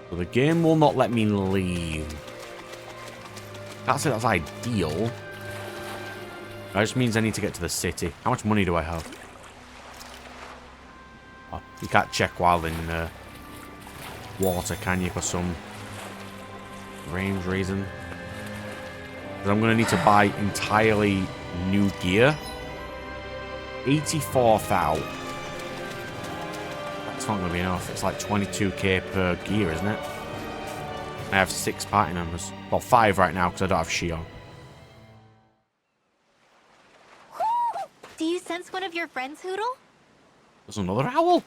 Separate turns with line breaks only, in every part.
So the game will not let me leave. Can't say that's ideal. That just means I need to get to the city. How much money do I have? Oh, you can't check while in water, can you, for some strange reason? But I'm going to need to buy entirely new gear. 84,000. That's not going to be enough. It's like 22k per gear, isn't it? I have 6 party members. Well, 5 right now because I don't have Shion.
Do you sense one of your friends, Hoodle?
There's another owl.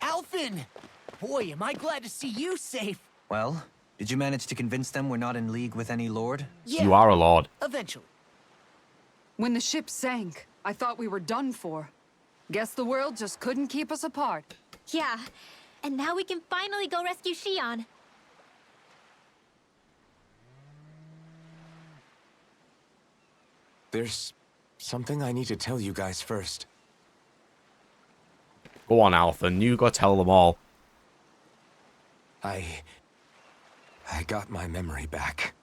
Alphen! Boy, am I glad to see you safe.
Well, did you manage to convince them we're not in league with any lord?
Yeah,
You are a lord.
eventually.
When the ship sank, I thought we were done for. Guess the world just couldn't keep us apart.
Yeah, and now we can finally go rescue Shion.
There's something I need to tell you guys first.
Go on, Alphen. You go tell them all.
I got my memory back.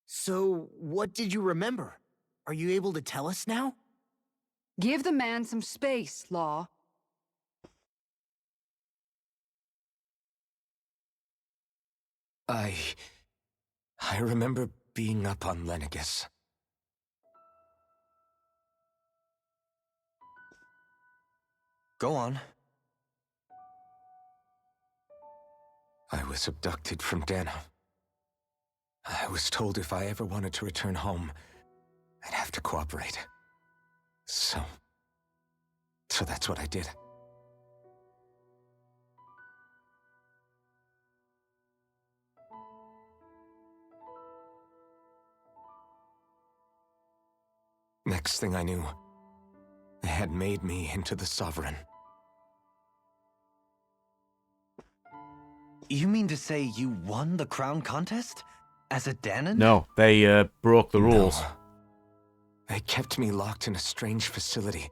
So, what did you remember? Are you able to tell us now?
Give the man some space, Law.
I remember being up on Lenegus.
Go on.
I was abducted from Dana. I was told if I ever wanted to return home, I'd have to cooperate. So that's what I did. Next thing I knew, they had made me into the Sovereign.
You mean to say you won the crown contest? As a Danon?
No, they broke the rules.
No. They kept me locked in a strange facility.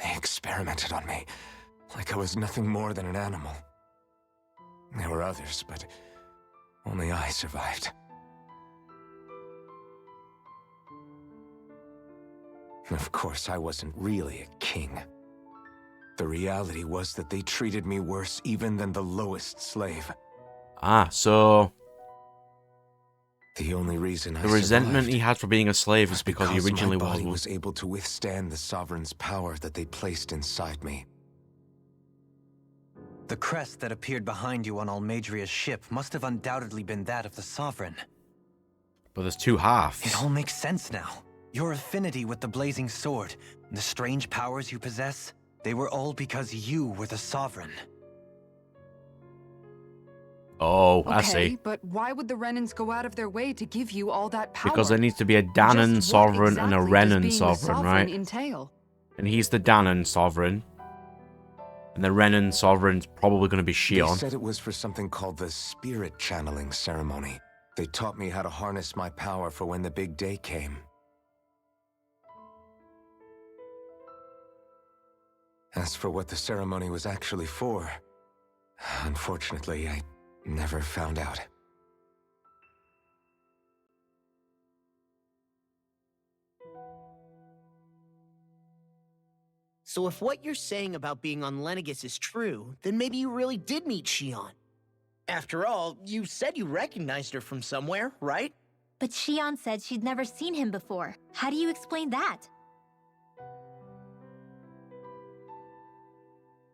They experimented on me, like I was nothing more than an animal. There were others, but only I survived. Of course, I wasn't really a king. The reality was that they treated me worse even than the lowest slave.
Ah, so
The only reason I
the resentment
survived
he had for being a slave is because he originally
my
was
body
one.
was able to withstand the Sovereign's power that they placed inside me.
The crest that appeared behind you on Almadria's ship must have undoubtedly been that of the Sovereign.
But there's 2 halves.
It all makes sense now. Your affinity with the Blazing Sword, and the strange powers you possess, they were all because you were the Sovereign.
Oh,
Okay,
I see.
but why would the Renans go out of their way to give you all that power?
Because there needs to be a Danon
Just what
sovereign and a
exactly does
Renan
being the
sovereign, right?
entail?
And he's the Danon sovereign. And the Renan sovereign's probably going to be
They
Shion.
said it was for something called the Spirit Channeling Ceremony. They taught me how to harness my power for when the big day came. As for what the ceremony was actually for, unfortunately, I never found out.
So if what you're saying about being on Lenegus is true, then maybe you really did meet Shion. After all, you said you recognized her from somewhere, right?
But Shion said she'd never seen him before. How do you explain that?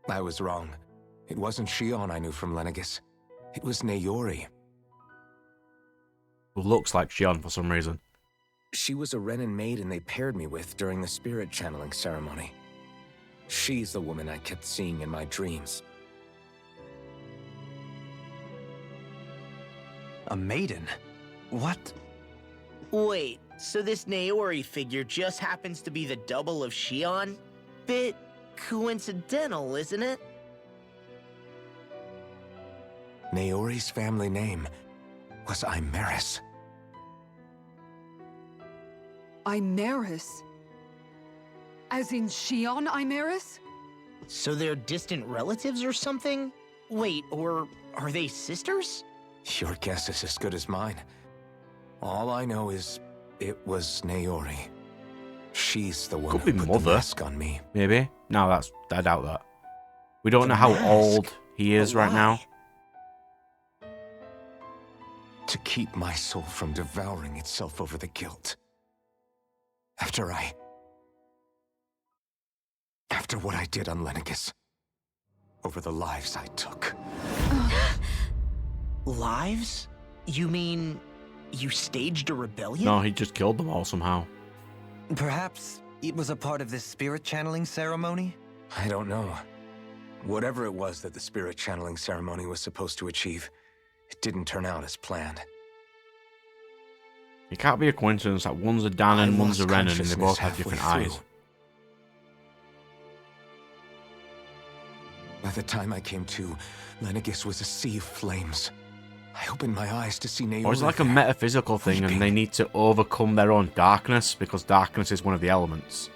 I was wrong. It wasn't Shion I knew from Lenegus. It was Naori.
Who looks like Shion for some reason.
She was a Renan maiden they paired me with during the spirit channeling ceremony. She's the woman I kept seeing in my dreams.
A maiden? What?
Wait, So this Naori figure just happens to be the double of Shion? Bit coincidental, isn't it?
Naori's family name was Imeris.
Imeris? As in Shion Imeris?
So they're distant relatives or something? Wait, or are they sisters?
Your guess is as good as mine. All I know is it was Naori. She's the one
Could
who
be
put
mother.
the mask on me.
Maybe. No, I doubt that. We don't
The
know how
mask?
old he is
But
right now.
why?
To keep my soul from devouring itself over the guilt. After what I did on Lenegis. Over the lives I took.
Lives? You mean you staged a rebellion?
No, he just killed them all somehow.
Perhaps it was a part of this spirit channeling ceremony?
I don't know. Whatever it was that the spirit channeling ceremony was supposed to achieve, it didn't turn out as planned.
It can't be a coincidence that one's a Dan and one's a Renan and they both have different eyes.
By the time I came to, Lenegis was a sea of flames. I opened my eyes to see Naori.
Or is it like a
there,
metaphysical thing and
weeping.
they need to overcome their own darkness because darkness is one of the elements?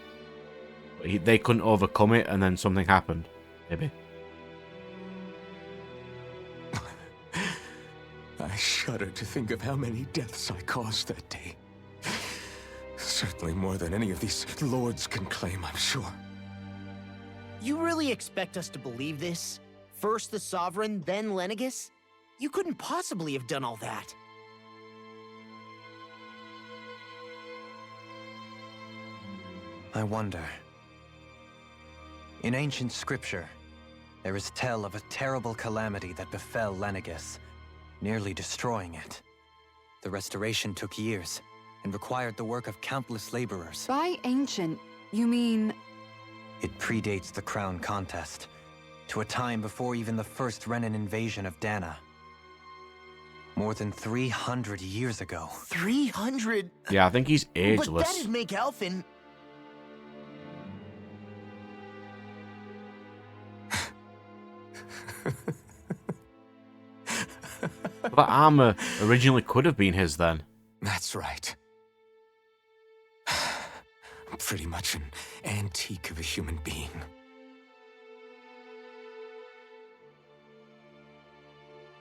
But they couldn't overcome it and then something happened. Maybe.
I shudder to think of how many deaths I caused that day. Certainly more than any of these lords can claim, I'm sure.
You really expect us to believe this? First the Sovereign, then Lenegis? You couldn't possibly have done all that.
I wonder. In ancient scripture, there is tell of a terrible calamity that befell Lenegis, nearly destroying it. The restoration took years, and required the work of countless laborers.
By ancient, you mean...
It predates the crown contest, to a time before even the first Renan invasion of Dana. More than 300 years ago.
300?
Yeah, I think he's
But
ageless.
that'd make Alphen...
That armor originally could have been his then.
That's right. Pretty much an antique of a human being.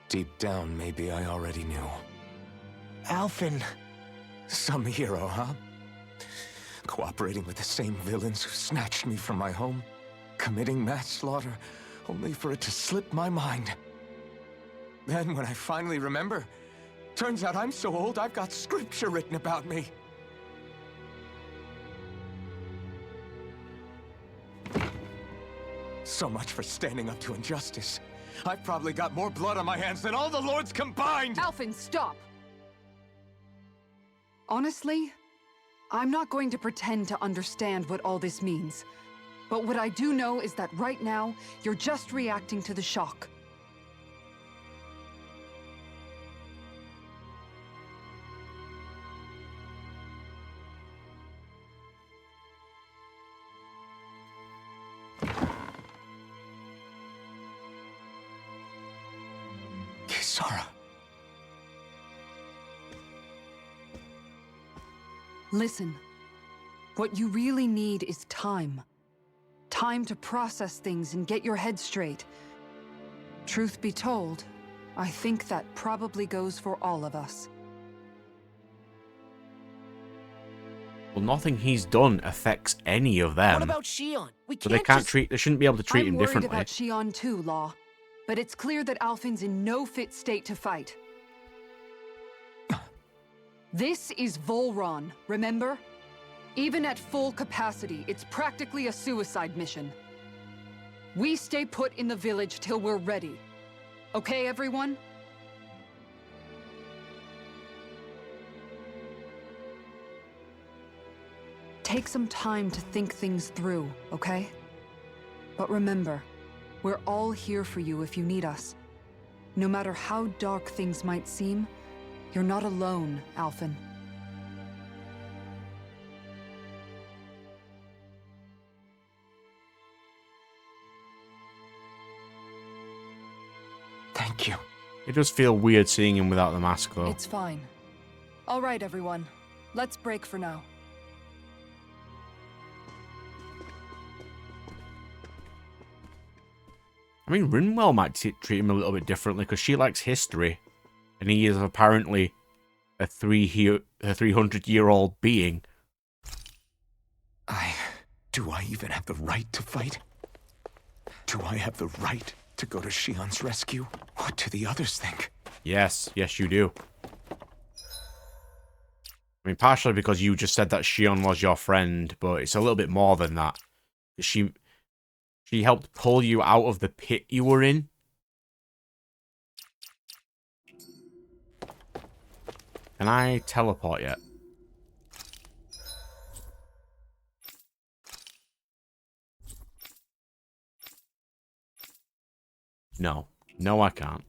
Deep down, maybe I already knew.
Alphen...
Some hero, huh? Cooperating with the same villains who snatched me from my home, committing mass slaughter, only for it to slip my mind. Then, when I finally remember, turns out I'm so old I've got scripture written about me. So much for standing up to injustice. I've probably got more blood on my hands than all the lords combined!
Alphen, stop! Honestly, I'm not going to pretend to understand what all this means. But what I do know is that right now, you're just reacting to the shock.
Kisara.
Listen, what you really need is time. Time to process things and get your head straight. Truth be told, I think that probably goes for all of us.
Well, nothing he's done affects any of them.
What about Shion? We
So
can't
they can't
just...
treat. They shouldn't be able to treat
I'm
him
worried
differently.
about Shion too, Law. But it's clear that Alphen's in no fit state to fight. This is Volron, remember? Even at full capacity, it's practically a suicide mission. We stay put in the village till we're ready. Okay, everyone? Take some time to think things through, okay? But remember, we're all here for you if you need us. No matter how dark things might seem, you're not alone, Alphen.
Thank you.
It does feel weird seeing him without the mask, though.
It's fine. All right, everyone. Let's break for now.
I mean, Rinwell might treat him a little bit differently because she likes history, and he is apparently a 300-year-old being.
Do I even have the right to fight? Do I have the right to go to Shion's rescue? What do the others think?
Yes, you do. I mean, partially because you just said that Shion was your friend, but it's a little bit more than that. She helped pull you out of the pit you were in. Can I teleport yet? No. No, I can't.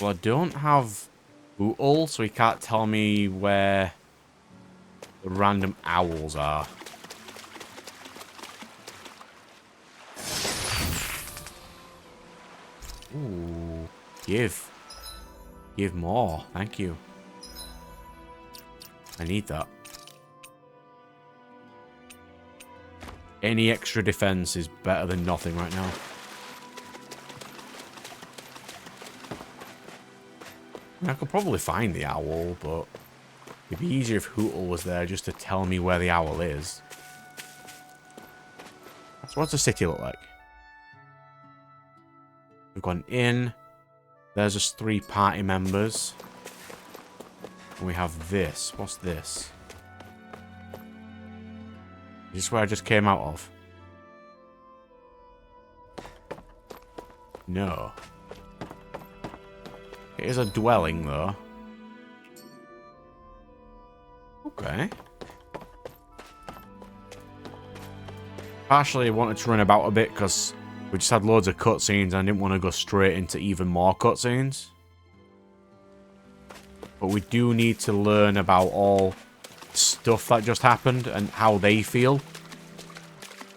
Well, I don't have Bootle, so he can't tell me where the random owls are. Ooh. Give more. Thank you. I need that. Any extra defense is better than nothing right now. I could probably find the owl, but it'd be easier if Hootle was there just to tell me where the owl is. So what's the city look like? We've gone in. There's just 3 party members. And we have this. What's this? Is this where I just came out of? No. It is a dwelling, though. Okay. Partially wanted to run about a bit because we just had loads of cutscenes and I didn't want to go straight into even more cutscenes. But we do need to learn about all stuff that just happened and how they feel.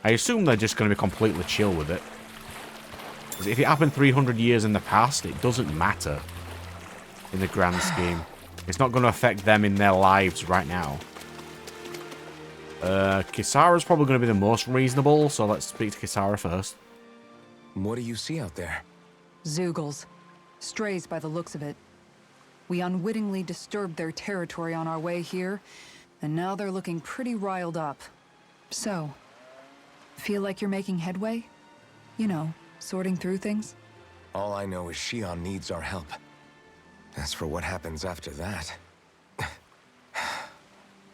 I assume they're just going to be completely chill with it. Because if it happened 300 years in the past, it doesn't matter. In the grand scheme. It's not going to affect them in their lives right now. Kisara's probably going to be the most reasonable, so let's speak to Kisara first.
What do you see out there?
Zeugles. Strays by the looks of it. We unwittingly disturbed their territory on our way here, and now they're looking pretty riled up. So, feel like you're making headway? You know, sorting through things?
All I know is Shion needs our help. As for what happens after that...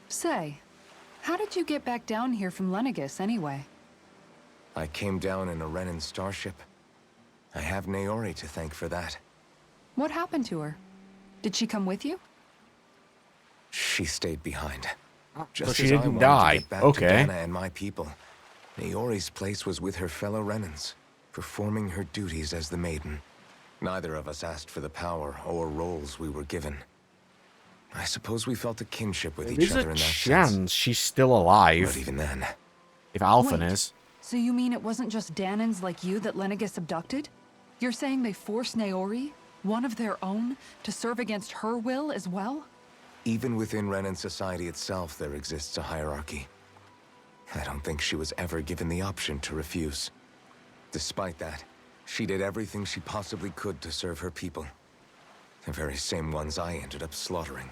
Say, how did you get back down here from Lenegis, anyway?
I came down in a Renan starship. I have Naori to thank for that.
What happened to her? Did she come with you?
She stayed behind.
But she didn't die.
To get back
Okay.
to Dana and my people. Naori's place was with her fellow Renans, performing her duties as the Maiden. Neither of us asked for the power or roles we were given. I suppose we felt a kinship with each other in that sense.
There's a chance she's still alive.
But even then...
If Alphen
Wait.
is.
So you mean it wasn't just Danans like you that Lenegis abducted? You're saying they forced Naori, one of their own, to serve against her will as well?
Even within Renan society itself, there exists a hierarchy. I don't think she was ever given the option to refuse. Despite that, she did everything she possibly could to serve her people. The very same ones I ended up slaughtering.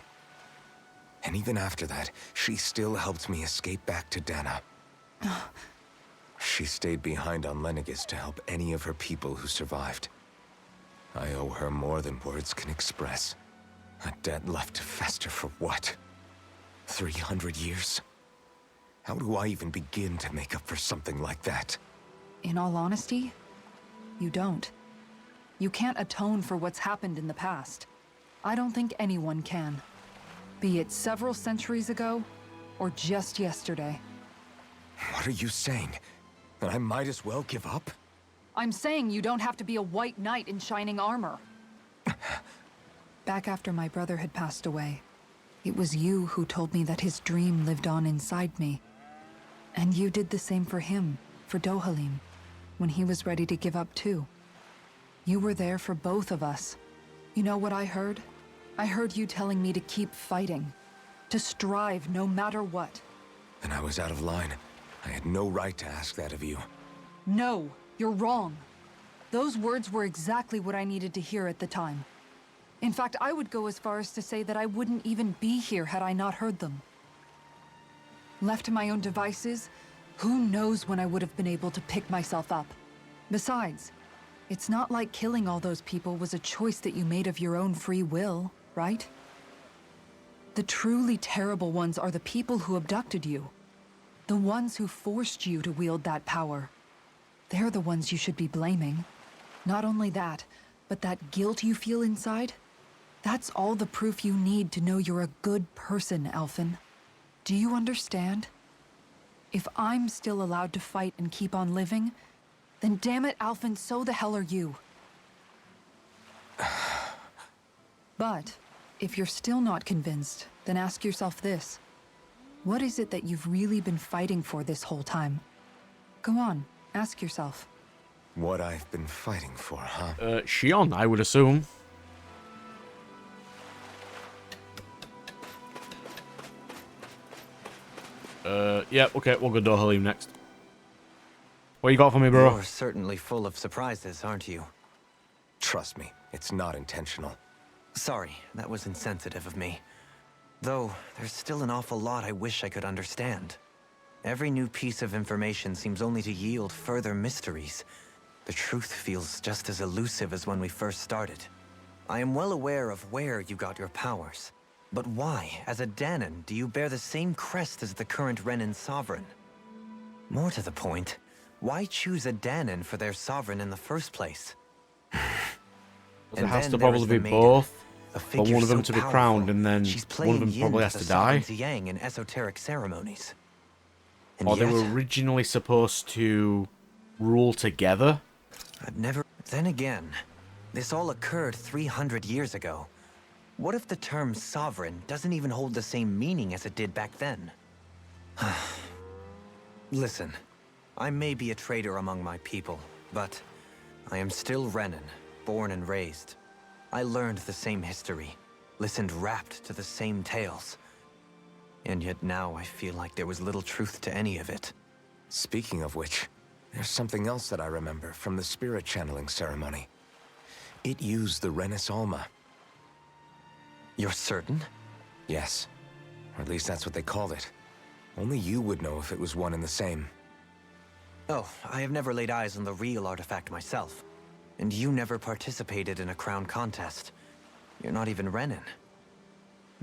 And even after that, she still helped me escape back to Dana. She stayed behind on Lenegis to help any of her people who survived. I owe her more than words can express. A debt left to fester for what? 300 years? How do I even begin to make up for something like that?
In all honesty, you don't. You can't atone for what's happened in the past. I don't think anyone can. Be it several centuries ago, or just yesterday.
What are you saying? That I might as well give up?
I'm saying you don't have to be a white knight in shining armor. Back after my brother had passed away, it was you who told me that his dream lived on inside me. And you did the same for him, for Dohalim, when he was ready to give up too. You were there for both of us. You know what I heard? I heard you telling me to keep fighting, to strive no matter what.
And I was out of line. I had no right to ask that of you.
No, you're wrong. Those words were exactly what I needed to hear at the time. In fact, I would go as far as to say that I wouldn't even be here had I not heard them. Left to my own devices, who knows when I would have been able to pick myself up. Besides, it's not like killing all those people was a choice that you made of your own free will, right? The truly terrible ones are the people who abducted you. The ones who forced you to wield that power. They're the ones you should be blaming. Not only that, but that guilt you feel inside, that's all the proof you need to know you're a good person, Alphen. Do you understand? If I'm still allowed to fight and keep on living, then damn it, Alphen, so the hell are you. But if you're still not convinced, then ask yourself this. What is it that you've really been fighting for this whole time? Go on, ask yourself.
What I've been fighting for, huh?
Zeion, I would assume. Yeah, okay, we'll go Dohalim next. What you got for me, bro?
You're certainly full of surprises, aren't you?
Trust me, it's not intentional.
Sorry, that was insensitive of me. Though, there's still an awful lot I wish I could understand. Every new piece of information seems only to yield further mysteries. The truth feels just as elusive as when we first started. I am well aware of where you got your powers. But why, as a Danon, do you bear the same crest as the current Renan sovereign? More to the point, why choose a Danon for their sovereign in the first place?
It has to probably be both, but one of them to be crowned, and then one of them probably has to die.
Yang in esoteric ceremonies. And
Or they
yet,
were originally supposed to rule together.
I've never... Then again, this all occurred 300 years ago. What if the term sovereign doesn't even hold the same meaning as it did back then? Listen, I may be a traitor among my people, but I am still Renan, born and raised. I learned the same history, listened rapt to the same tales. And yet now I feel like there was little truth to any of it.
Speaking of which, there's something else that I remember from the spirit channeling ceremony. It used the Renis Alma.
You're certain?
Yes. Or at least that's what they called it. Only you would know if it was one and the same.
Oh, I have never laid eyes on the real artifact myself. And you never participated in a crown contest. You're not even Renan.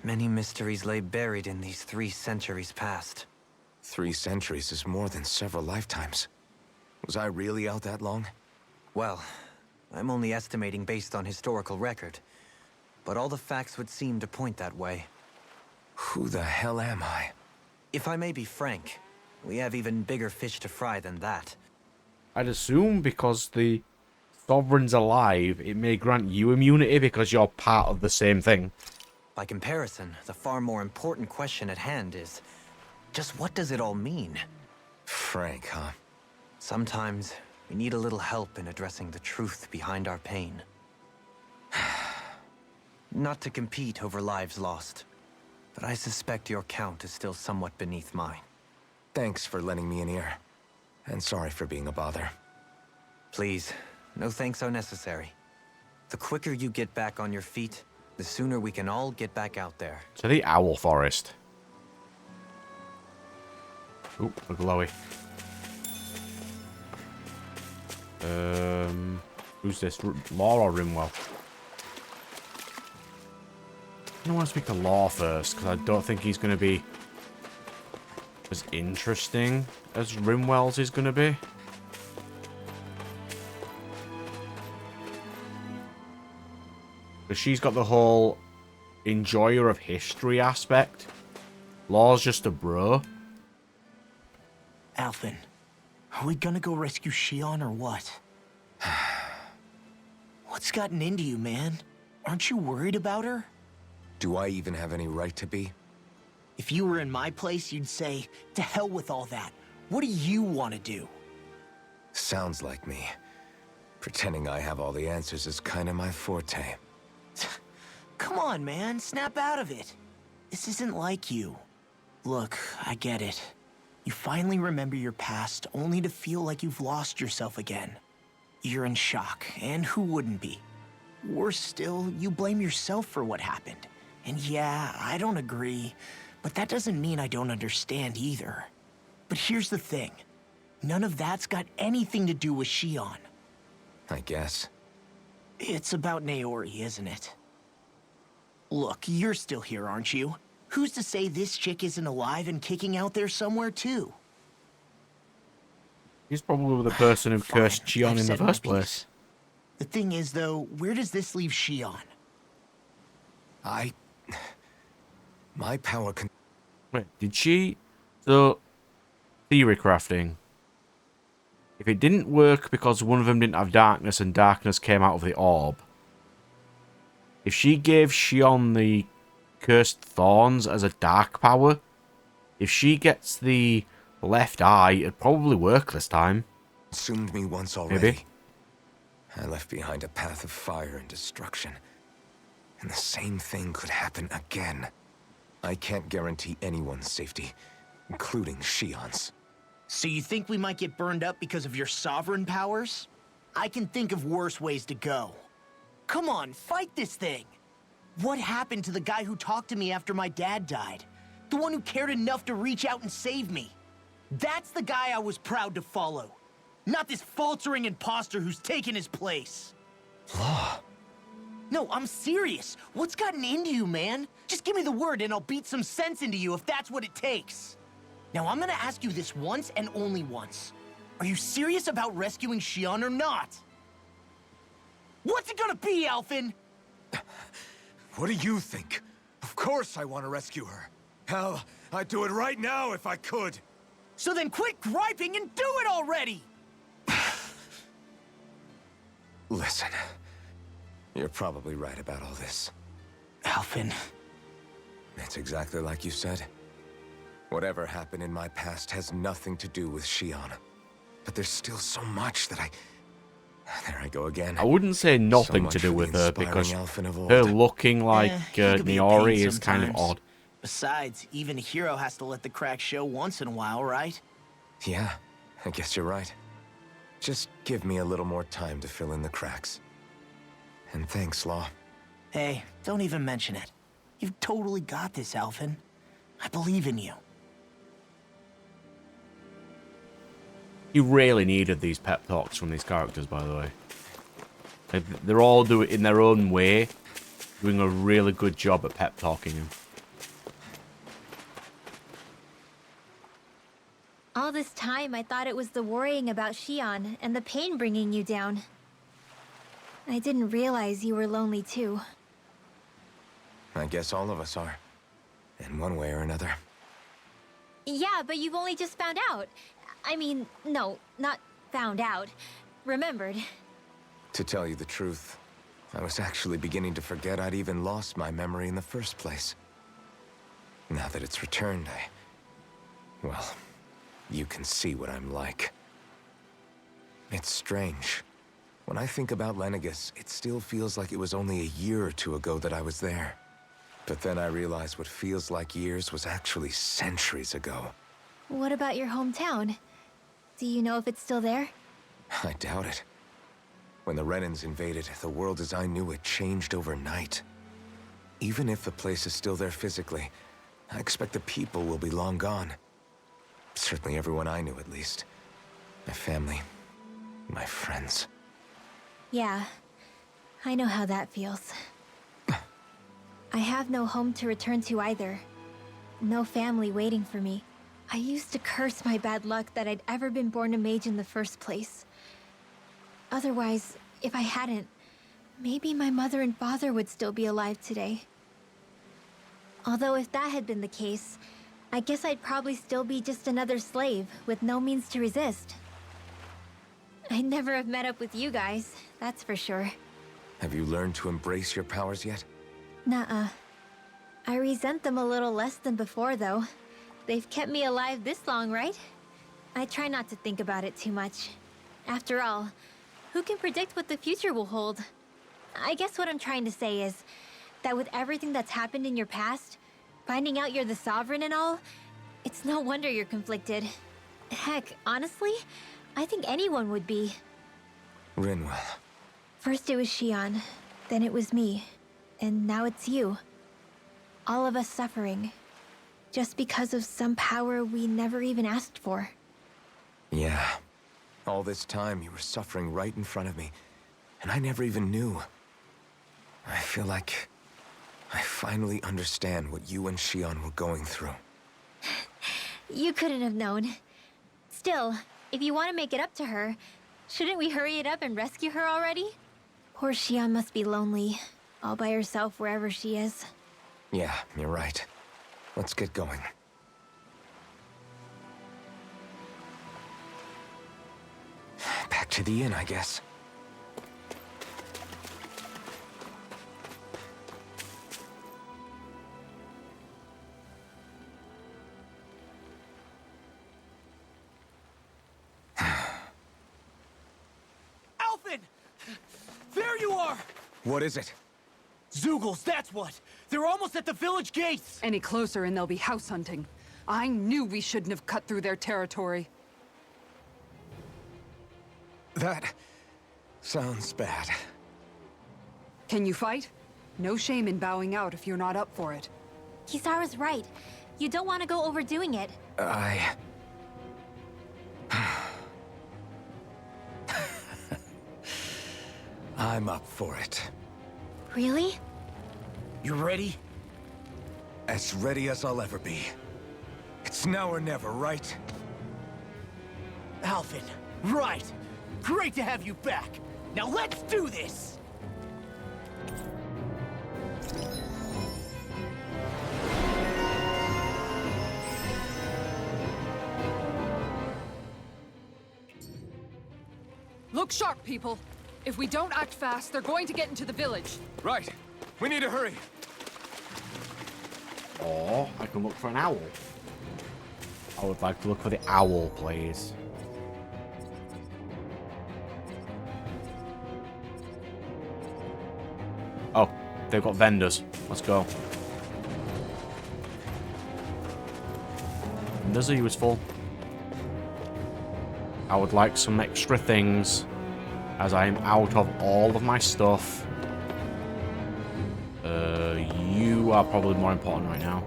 Many mysteries lay buried in these 3 centuries past.
3 centuries is more than several lifetimes. Was I really out that long?
Well, I'm only estimating based on historical record. But all the facts would seem to point that way.
Who the hell am I?
If I may be frank, we have even bigger fish to fry than that.
I'd assume because the Sovereign's alive, it may grant you immunity because you're part of the same thing.
By comparison, the far more important question at hand is, just what does it all mean?
Frank, huh?
Sometimes, we need a little help in addressing the truth behind our pain. Not to compete over lives lost, but I suspect your count is still somewhat beneath mine.
Thanks for lending me an ear. And sorry for being a bother.
Please, no thanks are necessary. The quicker you get back on your feet, the sooner we can all get back out there.
To the Owl Forest. Oop, a glowy. Who's this? Law or Rimwell? I want to speak to Law first, because I don't think he's going to be as interesting as Rimwell's is going to be. Because she's got the whole enjoyer of history aspect. Law's just a bro.
Alphen, are we gonna go rescue Zeion or what? What's gotten into you, man? Aren't you worried about her?
Do I even have any right to be?
If you were in my place, you'd say, to hell with all that. What do you want to do?
Sounds like me. Pretending I have all the answers is kind of my forte.
Come on, man. Snap out of it. This isn't like you. Look, I get it. You finally remember your past, only to feel like you've lost yourself again. You're in shock, and who wouldn't be? Worse still, you blame yourself for what happened. And yeah, I don't agree, but that doesn't mean I don't understand either. But here's the thing. None of that's got anything to do with Zeion.
I guess.
It's about Naori, isn't it? Look, you're still here, aren't you? Who's to say this chick isn't alive and kicking out there somewhere, too?
He's probably the person who
Fine,
cursed Zeion
I've
in the
said my
first
piece.
place.
The thing is, though, where does this leave Zeion?
My power can...
Wait, did she... So, theory crafting. If it didn't work because one of them didn't have darkness and darkness came out of the orb, if she gave Zeion the cursed thorns as a dark power, if she gets the left eye, it'd probably work this time.
consumed me once already.
Maybe.
I left behind a path of fire and destruction. And the same thing could happen again. I can't guarantee anyone's safety, including Zeion's.
So you think we might get burned up because of your sovereign powers? I can think of worse ways to go. Come on, fight this thing! What happened to the guy who talked to me after my dad died? The one who cared enough to reach out and save me? That's the guy I was proud to follow. Not this faltering imposter who's taken his place.
Law.
No, I'm serious. What's gotten into you, man? Just give me the word and I'll beat some sense into you if that's what it takes. Now, I'm gonna ask you this once and only once. Are you serious about rescuing Zeion or not? What's it gonna be, Alphen?
What do you think? Of course I want to rescue her. Hell, I'd do it right now if I could.
So then quit griping and do it already!
Listen, you're probably right about all this.
Alphen.
It's exactly like you said. Whatever happened in my past has nothing to do with Zeion. But there's still so much that There I go again.
I wouldn't say nothing
So
to
much
do
for
with
the
her
inspiring
because
Alphen of old.
her looking like
he could be a pain
Naori is kind of
sometimes.
odd.
Besides, even a hero has to let the cracks show once in a while, right?
Yeah, I guess you're right. Just give me a little more time to fill in the cracks. And thanks, Law.
Hey, don't even mention it. You've totally got this, Alphen. I believe in you.
You really needed these pep talks from these characters, by the way. They're all doing it in their own way, doing a really good job at pep talking him.
All this time, I thought it was the worrying about Zeion and the pain bringing you down. I didn't realize you were lonely too.
I guess all of us are. In one way or another.
Yeah, but you've only just found out. I mean, no, not found out. Remembered.
To tell you the truth, I was actually beginning to forget I'd even lost my memory in the first place. Now that it's returned, well, you can see what I'm like. It's strange. When I think about Lenegis, it still feels like it was only a year or two ago that I was there. But then I realized what feels like years was actually centuries ago.
What about your hometown? Do you know if it's still there?
I doubt it. When the Renans invaded, the world as I knew it changed overnight. Even if the place is still there physically, I expect the people will be long gone. Certainly everyone I knew, at least. My family, my friends.
Yeah, I know how that feels. I have no home to return to either. No family waiting for me. I used to curse my bad luck that I'd ever been born a mage in the first place. Otherwise, if I hadn't, maybe my mother and father would still be alive today. Although if that had been the case, I guess I'd probably still be just another slave with no means to resist. I'd never have met up with you guys, that's for sure.
Have you learned to embrace your powers yet?
Nuh-uh. I resent them a little less than before, though. They've kept me alive this long, right? I try not to think about it too much. After all, who can predict what the future will hold? I guess what I'm trying to say is that with everything that's happened in your past, finding out you're the Sovereign and all, it's no wonder you're conflicted. Heck, honestly, I think anyone would be.
Rinwell.
First it was Zeion, then it was me, and now it's you. All of us suffering, just because of some power we never even asked for.
Yeah. All this time you were suffering right in front of me, and I never even knew. I feel like I finally understand what you and Zeion were going through.
You couldn't have known. Still, if you want to make it up to her, shouldn't we hurry it up and rescue her already? Poor Zeion must be lonely, all by herself wherever she is.
Yeah, you're right. Let's get going. Back to the inn, I guess.
Alphen! There you are!
What is it?
Zeugles, that's what! They're almost at the village gates!
Any closer and they'll be house hunting. I knew we shouldn't have cut through their territory.
That sounds bad.
Can you fight? No shame in bowing out if you're not up for it.
Kisara's right. You don't want to go overdoing it.
I'm up for it.
Really?
You ready?
As ready as I'll ever be. It's now or never, right?
Alphen, right! Great to have you back! Now let's do this!
Look sharp, people. If we don't act fast, they're going to get into the village.
Right. We need to hurry.
Or I can look for an owl. I would like to look for the owl, please. Oh, they've got vendors. Let's go. Vendors are useful. I would like some extra things, as I am out of all of my stuff. You are probably more important right now.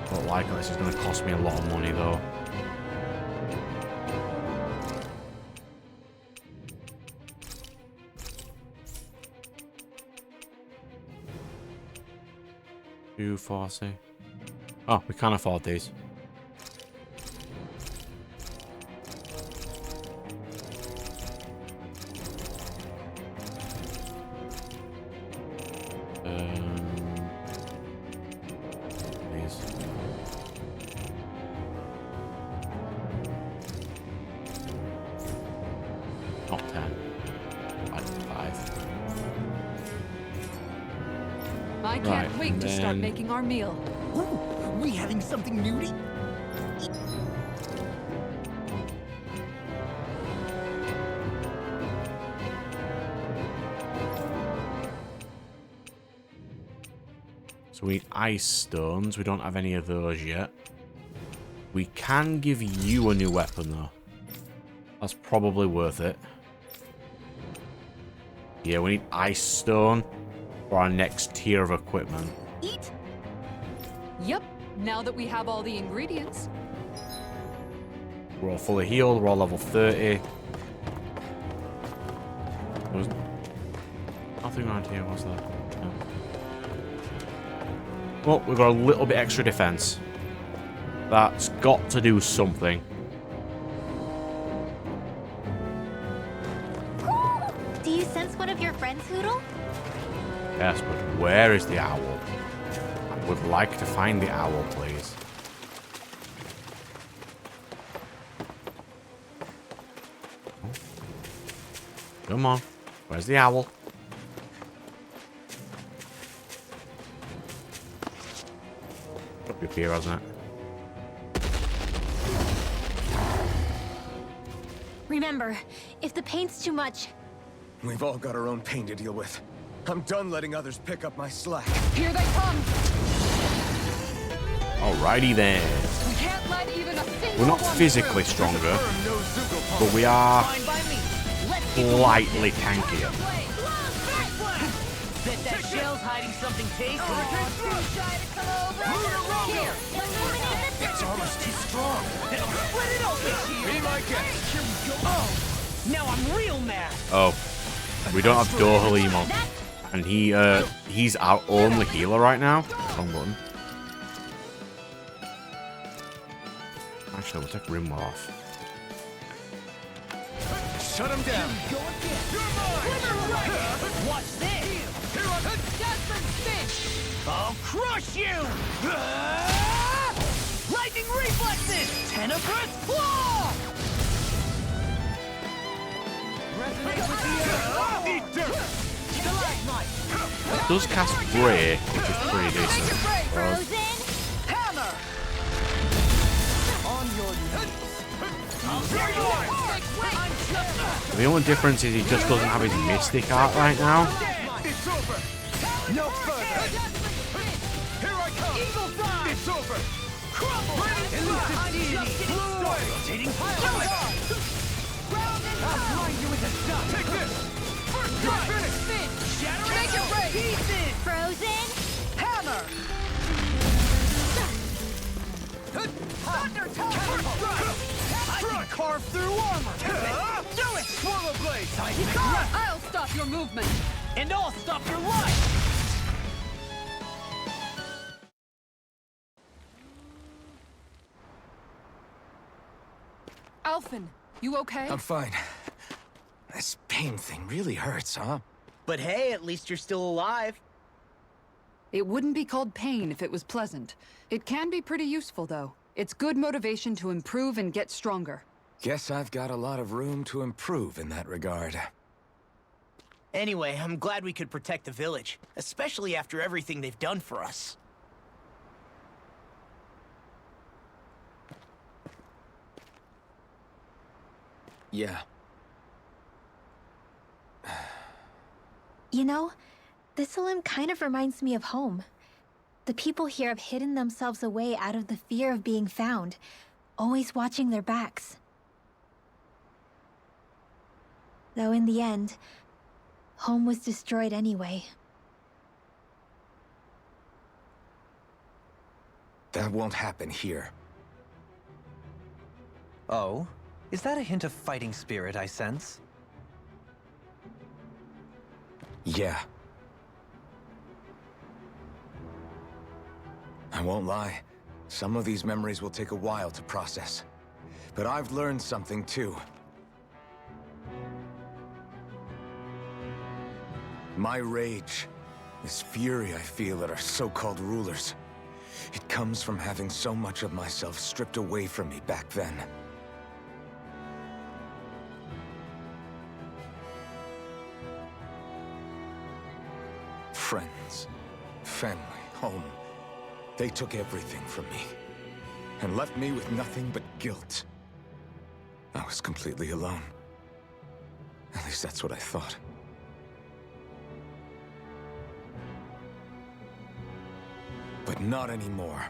But like this is going to cost me a lot of money though. $240. Oh, we can't afford these. Not 10. Like 5.
I can't
Right,
wait to start
then-
making our meal.
Ooh, we having something new to eat?
So we need ice stones. We don't have any of those yet. We can give you a new weapon though. That's probably worth it. Yeah, we need ice stone for our next tier of equipment.
Eat? Yep, now that we have all the ingredients.
We're all fully healed. We're all level 30. There's nothing around here, was there? No. Well, we've got a little bit extra defense. That's got to do something.
Do you sense one of your friends, Hoodle?
Yes, but where is the owl? I would like to find the owl, please. Come on. Where's the owl? Up here, hasn't it?
Remember, if the pain's too much,
We've all got our own pain to deal with. I'm done letting others pick up my slack.
Here they come!
Alrighty then.
We can't let even a single
We're not
one
physically
through.
stronger, but we are slightly tankier.
Bet that shell's hiding something tasty.
Its armor's too strong.
Split it open here.
Be my guest.
Here we go. Oh, now I'm real mad.
Oh, we don't have Dohalim on, and he's our only healer right now. Wrong button. Actually, we'll take Rimwell off.
Shut him down.
Go again. You're mine. Watch this. I'll crush you. Lightning reflexes. Tenebrous claw. Resonate with the
Eat dirt.
stalagmite.
It does cast Break, which is pretty decent.
Frozen.
Hammer!
On your knees. I'll tear you apart. I'm just
The only difference is he just doesn't have his Mystic Art right now.
It's over. No further. Here I come.
Eagle fly.
It's over.
Crumble. I'm just getting started. Rotating pile. I'll blind you with a shot.
Take this.
First
You're
strike.
finished.
Spin. Shatter.
Make it rain.
Pieces.
Frozen.
Hammer!
Thunder I can carve through armor. Do it.
Swallow blade.
I'll stop your movement!
And I'll stop your life.
Alphen, you okay?
I'm fine. This pain thing really hurts, huh?
But hey, at least you're still alive.
It wouldn't be called pain if it was pleasant. It can be pretty useful, though. It's good motivation to improve and get stronger.
Guess I've got a lot of room to improve in that regard.
Anyway, I'm glad we could protect the village, especially after everything they've done for us.
Yeah.
You know, this limb kind of reminds me of home. The people here have hidden themselves away out of the fear of being found, always watching their backs. Though in the end, home was destroyed anyway.
That won't happen here.
Oh? Is that a hint of fighting spirit I sense?
Yeah. I won't lie. Some of these memories will take a while to process. But I've learned something too. My rage, this fury I feel at our so-called rulers, it comes from having so much of myself stripped away from me back then. Friends, family, home. They took everything from me and left me with nothing but guilt. I was completely alone. At least that's what I thought. But not anymore.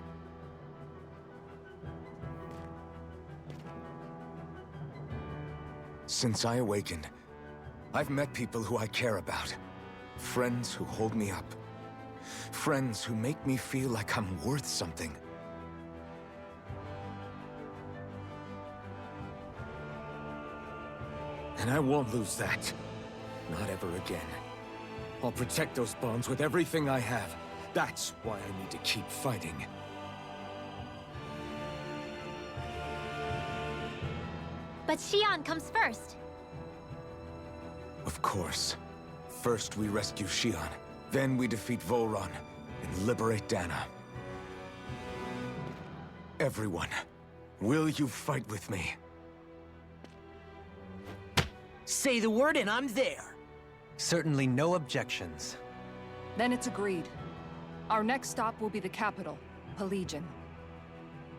Since I awakened, I've met people who I care about. Friends who hold me up. Friends who make me feel like I'm worth something. And I won't lose that. Not ever again. I'll protect those bonds with everything I have. That's why I need to keep fighting.
But Zeion comes first.
Of course. First we rescue Zeion, then we defeat Volron and liberate Dana. Everyone, will you fight with me?
Say the word and I'm there.
Certainly no objections.
Then it's agreed. Our next stop will be the capital, Pelegion.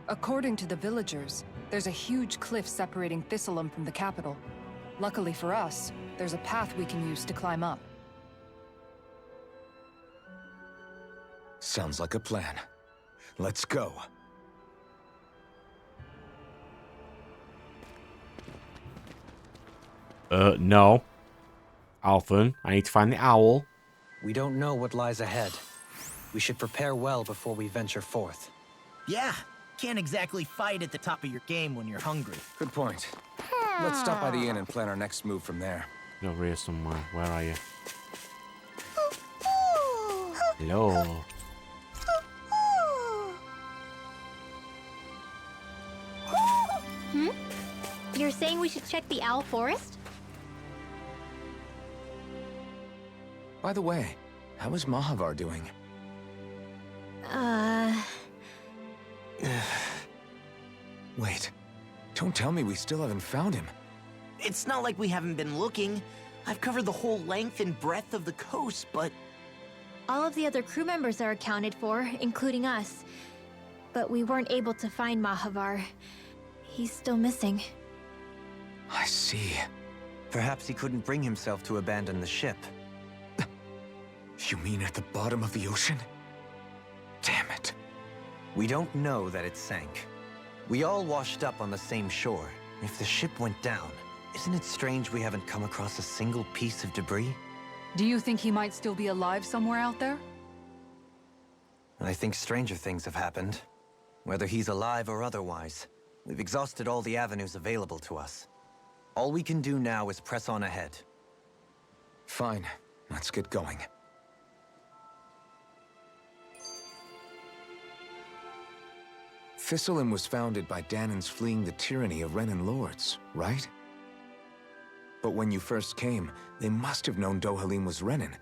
According to the villagers, there's a huge cliff separating Thistleum from the capital. Luckily for us, there's a path we can use to climb up.
Sounds like a plan. Let's go.
No. Alphen, I need to find the owl.
We don't know what lies ahead. We should prepare well before we venture forth.
Yeah, can't exactly fight at the top of your game when you're hungry.
Good point. Let's stop by the inn and plan our next move from there.
You're over here somewhere. Where are you? Hello.
You're saying we should check the Owl Forest?
By the way, how is Mahavar doing? Wait. Don't tell me we still haven't found him.
It's not like we haven't been looking. I've covered the whole length and breadth of the coast, but...
All of the other crew members are accounted for, including us. But we weren't able to find Mahavar. He's still missing.
I see.
Perhaps he couldn't bring himself to abandon the ship.
You mean at the bottom of the ocean? Damn it.
We don't know that it sank. We all washed up on the same shore. If the ship went down, isn't it strange we haven't come across a single piece of debris?
Do you think he might still be alive somewhere out there?
I think stranger things have happened. Whether he's alive or otherwise, we've exhausted all the avenues available to us. All we can do now is press on ahead.
Fine. Let's get going. Thistleum was founded by Danans fleeing the tyranny of Renan lords, right? But when you first came, they must have known Dohalim was Renan.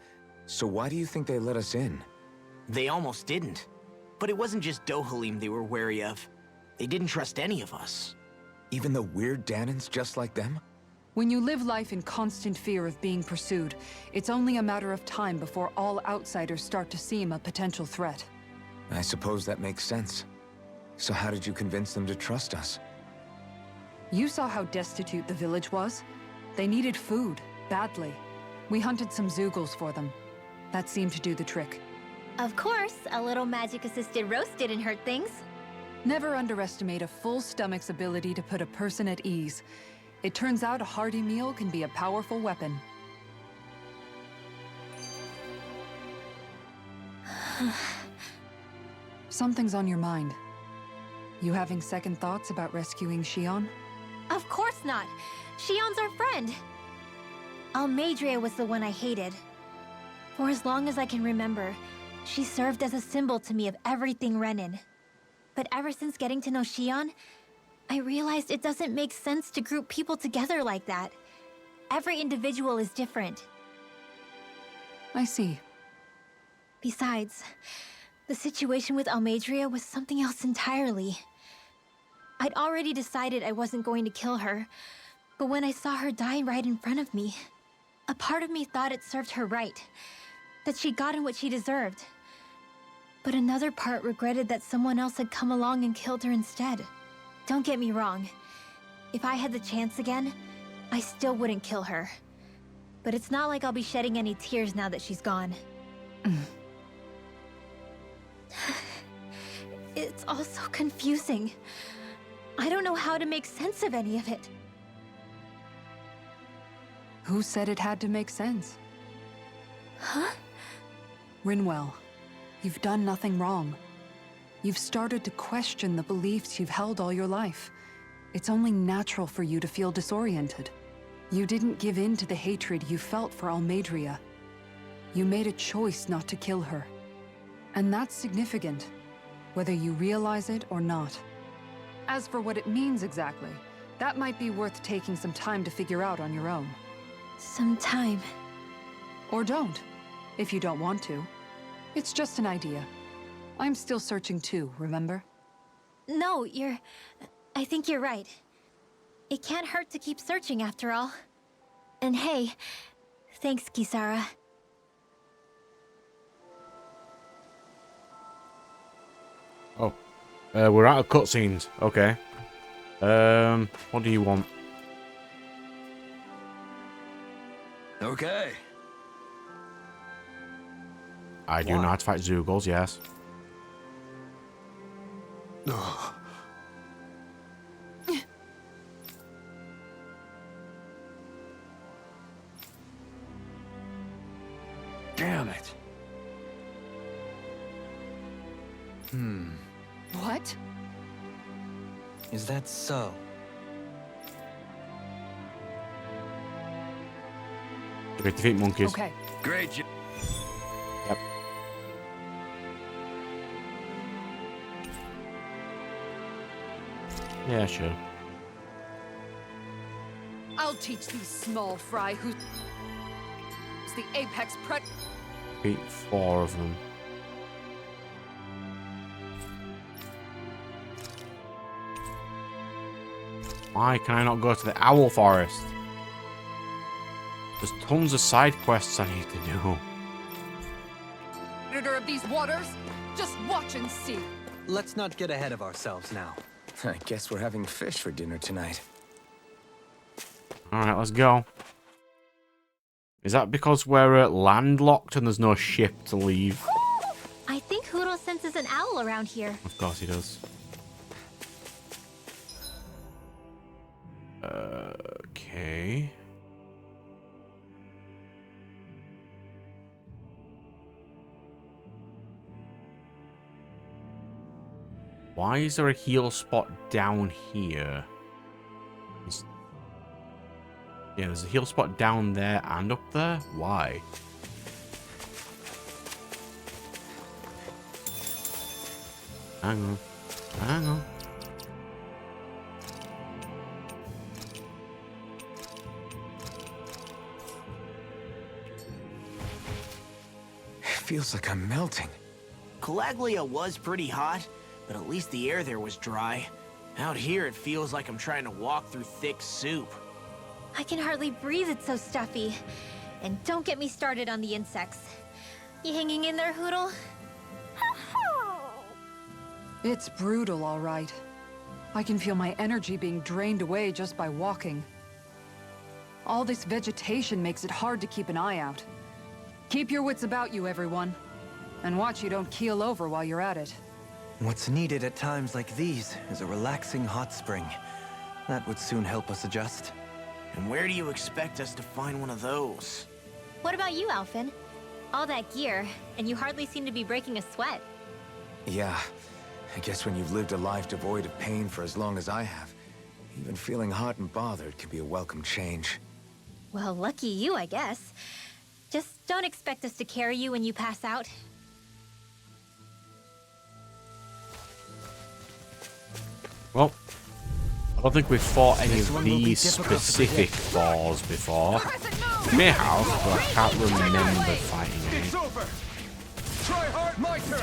So why do you think they let us in?
They almost didn't. But it wasn't just Dohalim they were wary of. They didn't trust any of us.
Even the weird Danans just like them?
When you live life in constant fear of being pursued, it's only a matter of time before all outsiders start to seem a potential threat.
I suppose that makes sense. So how did you convince them to trust us?
You saw how destitute the village was. They needed food, badly. We hunted some Zeugles for them. That seemed to do the trick.
Of course, a little magic-assisted roast didn't hurt things.
Never underestimate a full stomach's ability to put a person at ease. It turns out a hearty meal can be a powerful weapon. Something's on your mind. You having second thoughts about rescuing Zeion?
Of course not. Shion's our friend. Almeidrea was the one I hated. For as long as I can remember, she served as a symbol to me of everything Renan. But ever since getting to know Zeion, I realized it doesn't make sense to group people together like that. Every individual is different.
I see.
Besides, the situation with Almeidrea was something else entirely. I'd already decided I wasn't going to kill her, but when I saw her die right in front of me, a part of me thought it served her right, that she'd gotten what she deserved. But another part regretted that someone else had come along and killed her instead. Don't get me wrong. If I had the chance again, I still wouldn't kill her. But it's not like I'll be shedding any tears now that she's gone. It's all so confusing. I don't know how to make sense of any of it.
Who said it had to make sense?
Huh?
Rinwell, you've done nothing wrong. You've started to question the beliefs you've held all your life. It's only natural for you to feel disoriented. You didn't give in to the hatred you felt for Almeidrea. You made a choice not to kill her. And that's significant, whether you realize it or not. As for what it means exactly, that might be worth taking some time to figure out on your own.
Some time.
Or don't, if you don't want to. It's just an idea. I'm still searching too, remember?
No, I think you're right. It can't hurt to keep searching after all. And hey, thanks, Kisara.
Oh. We're out of cutscenes. Okay. What do you want?
Okay.
I do not fight Zeugles, yes.
Damn it.
What?
Is that so?
Okay, defeat monkeys.
Okay.
Great.
Yep. Yeah, sure.
I'll teach these small fry who's the apex pred.
Beat 4 of them. Why can I not go to the owl forest? There's tons of side quests I need to do.
Editor of these waters, just watch and see.
Let's not get ahead of ourselves now.
I guess we're having fish for dinner tonight.
Alright, let's go. Is that because we're landlocked and there's no ship to leave?
I think Huro senses an owl around here.
Of course he does. Okay. Why is there a heal spot down here? Yeah, there's a heal spot down there and up there. Why? Hang on. Hang on.
It feels like I'm melting.
Calaglia was pretty hot, but at least the air there was dry. Out here, it feels like I'm trying to walk through thick soup.
I can hardly breathe, it's so stuffy. And don't get me started on the insects. You hanging in there, Hoodle?
It's brutal, all right. I can feel my energy being drained away just by walking. All this vegetation makes it hard to keep an eye out. Keep your wits about you, everyone. And watch you don't keel over while you're at it.
What's needed at times like these is a relaxing hot spring. That would soon help us adjust.
And where do you expect us to find one of those?
What about you, Alphen? All that gear, and you hardly seem to be breaking a sweat.
Yeah, I guess when you've lived a life devoid of pain for as long as I have, even feeling hot and bothered can be a welcome change.
Well, lucky you, I guess. Just don't expect us to carry you when you pass out.
Well, I don't think we've fought any of these specific boars before. We may have, but I can't remember fighting any.
It's over. Try hard, my turn.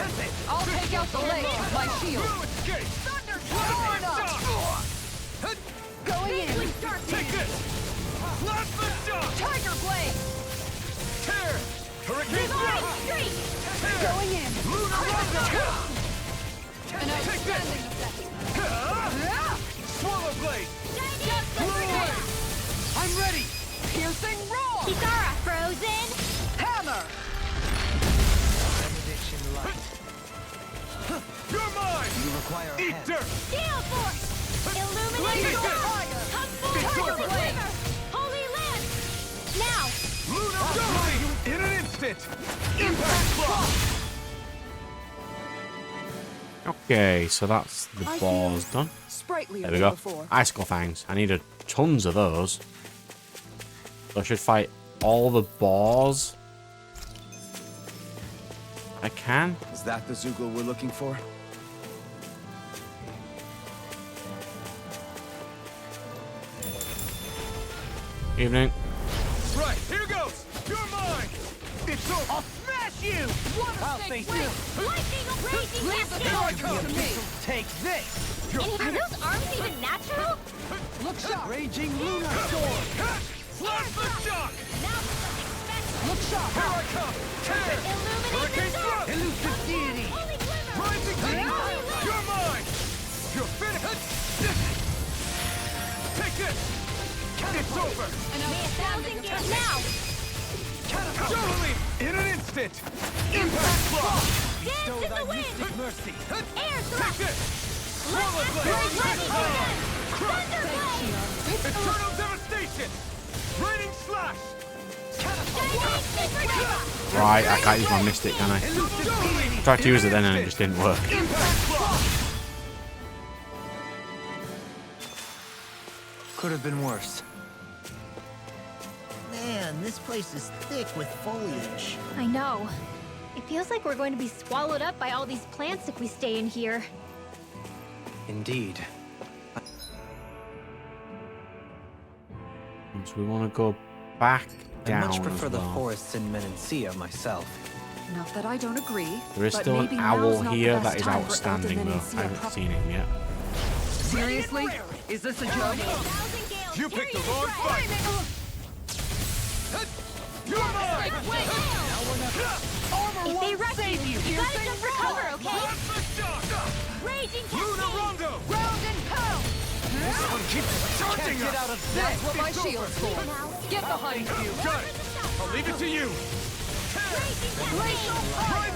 I'll take out the leg with my shield. Going in.
Take this. Plasma shot.
Tiger blade.
Tear. Hurricane blast.
Going in.
Lunar rocket.
An outstanding effect.
Swallow blade.
I'm ready. Piercing roar.
Kisara, frozen!
Hammer.
You're mine.
You require a
Eat
hand.
dirt.
Gale force! Illuminating sword! Come full tiger blade! Holy lance! Now!
Lunar doubling. In an instant. Impact block.
Okay, so that's the boars done.
Sprightly
There we go.
before.
Icicle fangs. I needed tons of those. So I should fight all the boars I can.
Is that the Zeugl we're looking for?
Evening.
Right, here goes. You're mine. It's over. I'll smash you.
I'll face you! Lightning raging
Leave the
cascade!
charge to me.
Take this.
And are those arms even natural?
Look sharp.
Raging lunar sword. Slash the shock!
Now
Look sharp!
Here I come! Tear! Hurricane thrust!
Elusive deity! Holy glimmer!
Rising beam!
Holy light!
You're mine! You're finished! Take this! It's over!
An
May 1,000
outstanding
gauge
attack.
now!
Surely! In an instant! Impact block!
Dance in the wind!
Mercy!
Air
Take
thrust!
this! Swallow
Let's
blade!
play!
Crush!
Thunderblade!
Eternal devastation! Raining slash!
Shining super duper!
Right, I can't use my mystic, can I?
Surely!
Tried to use it then and it just didn't work.
Impact block!
Could have been worse.
Man, this place is thick with foliage.
I know. It feels like we're going to be swallowed up by all these plants if we stay in here.
Indeed.
So we want to go back
I
down
much prefer
as
the
well.
forests in Menancia myself.
Not that I don't agree.
There is
but
still an
maybe
owl
now's not the
here
best
that is
time for
outstanding
Elden
though.
and
I haven't
Sia
seen him yet.
Seriously? Is this a joke?
You picked the wrong fight! You're mine!
If they rush you gotta jump for cover, okay?
Blast the shock!
Raging
Luna
cascade!
Rondo!
Round and pound!
This one keeps charging
Get
us!
out of That's what my shield's for. Get behind you.
Got it! I'll leave it to you!
Raging cascade!
Rising!
I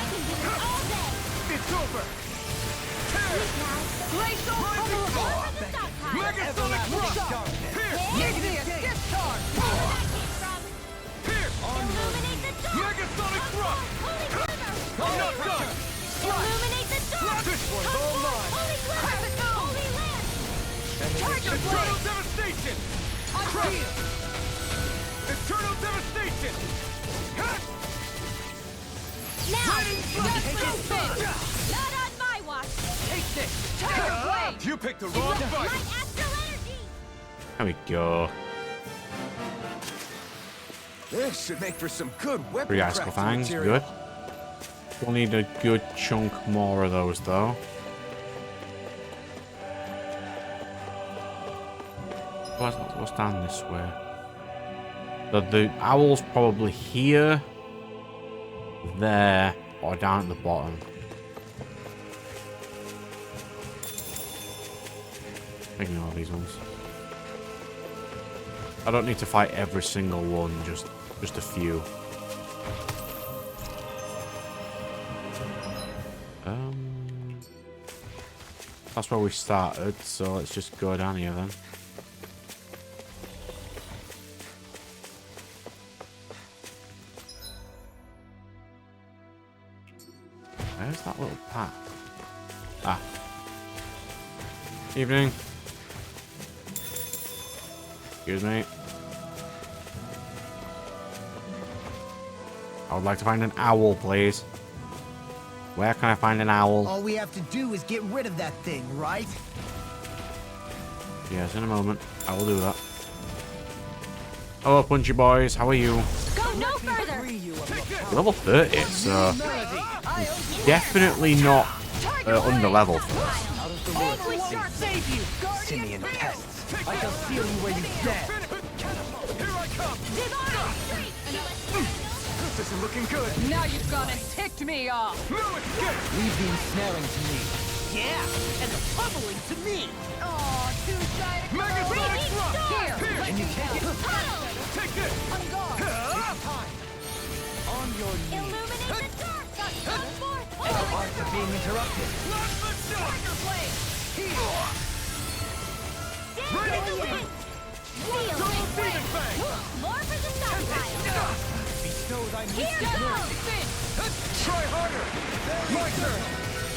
can do it all day!
It's over! Tear!
Glacial
Rising!
For the stockpile!
Megasonic thrust! Here!
Igneous discharge!
Where that came from!
Here!
Illuminate the dark!
Megasonic thrust!
Holy glimmer!
I'm not done!
Illuminate the dark!
This one's all mine!
Holy glimmer! Holy land!
Charge your
Eternal
blade!
devastation!
Unreal!
Eternal devastation! Ha!
Now!
Let's go!
Not on my watch!
Take this! Tear blade!
You picked the wrong
My
fight!
astral energy!
There we go.
This should make for some good weapon
3 icicle
crafting
fangs,
material.
good. We'll need a good chunk more of those though. What's down this way? The owl's probably here, there, or down at the bottom. Ignore these ones. I don't need to fight every single one, just a few. That's where we started, so let's just go down here then. Where's that little path? Ah. Evening. Excuse me. I would like to find an owl, please. Where can I find an owl?
All we have to do is get rid of that thing, right?
Yes, in a moment. I will do that. Hello, Punchy Boys. How are you?
Go no further!
Level 30, so definitely not under level for us.
Always sharp save you!
Simian pests.
I shall seal you where you stand.
Here I come!
Divine strength!
This isn't looking good!
Now you've gone and ticked me off!
No escape!
Leave the ensnaring to me. Yeah, and the pummeling to me.
Aw, two-sided
Megasonic thrust!
Here!
Here!
Can you take it?
Take this!
On guard!
On your knees.
Illuminate the dark! Come forth!
Hearts are being interrupted.
Blast the shock!
Dance in the wind! Feel
Double
this way!
Phoenix Fang!
More for the stockpile!
Bestow thy
Here
mystic
goes!
Try harder! My turn!